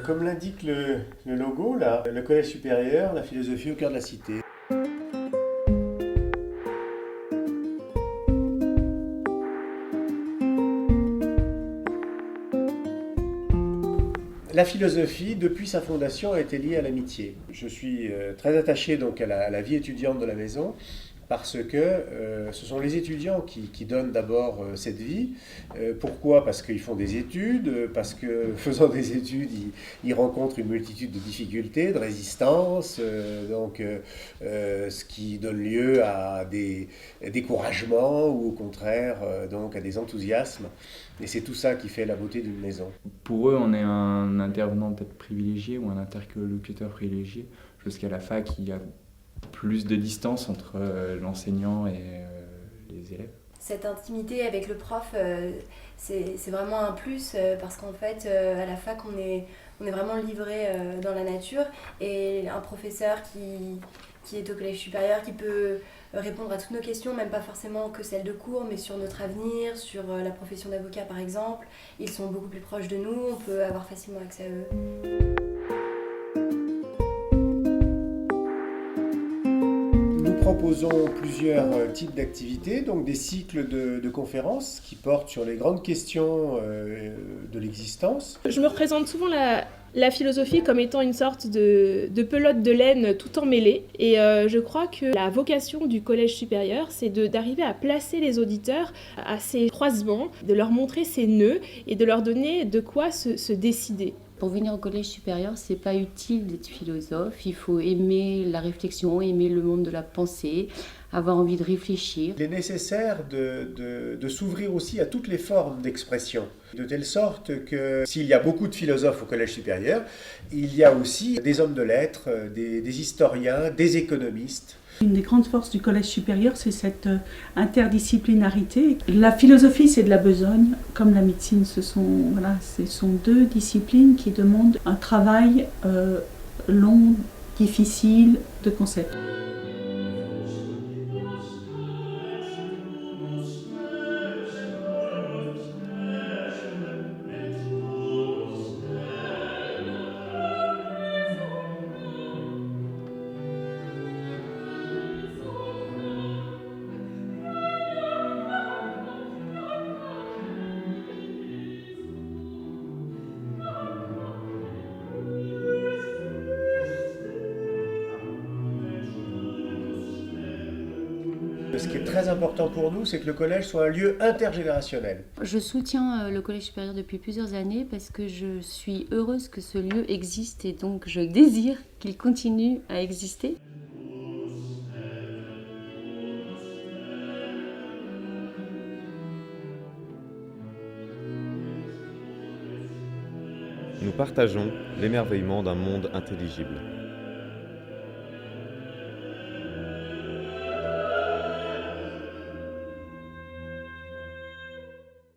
Comme l'indique le logo, là, le collège supérieur, la philosophie au cœur de la cité. La philosophie, depuis sa fondation, a été liée à l'amitié. Je suis très attaché donc à la vie étudiante de la maison parce que ce sont les étudiants qui donnent d'abord cette vie. Pourquoi? Parce qu'ils font des études, parce que faisant des études, ils rencontrent une multitude de difficultés, de résistances, ce qui donne lieu à des découragements ou au contraire donc à des enthousiasmes. Et c'est tout ça qui fait la beauté d'une maison. Pour eux, on est un intervenant peut-être privilégié ou un interlocuteur privilégié. Jusqu'à la fac, il y a plus de distance entre l'enseignant et les élèves. Cette intimité avec le prof, c'est vraiment un plus parce qu'en fait, à la fac, on est vraiment livré dans la nature et un professeur qui est au collège supérieur, qui peut répondre à toutes nos questions, même pas forcément que celles de cours, mais sur notre avenir, sur la profession d'avocat par exemple. Ils sont beaucoup plus proches de nous, on peut avoir facilement accès à eux. Nous proposons plusieurs types d'activités, donc des cycles de conférences qui portent sur les grandes questions de l'existence. Je me représente souvent la philosophie comme étant une sorte de pelote de laine tout emmêlée. Et je crois que la vocation du collège supérieur, c'est d'arriver à placer les auditeurs à ces croisements, de leur montrer ces nœuds et de leur donner de quoi se décider. Pour venir au collège supérieur, c'est pas utile d'être philosophe. Il faut aimer la réflexion, aimer le monde de la pensée, avoir envie de réfléchir. Il est nécessaire de s'ouvrir aussi à toutes les formes d'expression, de telle sorte que s'il y a beaucoup de philosophes au collège supérieur, il y a aussi des hommes de lettres, des historiens, des économistes. Une des grandes forces du collège supérieur, c'est cette interdisciplinarité. La philosophie, c'est de la besogne, comme la médecine. Ce sont deux disciplines qui demandent un travail long, difficile, de concept. Ce qui est très important pour nous, c'est que le collège soit un lieu intergénérationnel. Je soutiens le collège supérieur depuis plusieurs années parce que je suis heureuse que ce lieu existe et donc je désire qu'il continue à exister. Nous partageons l'émerveillement d'un monde intelligible.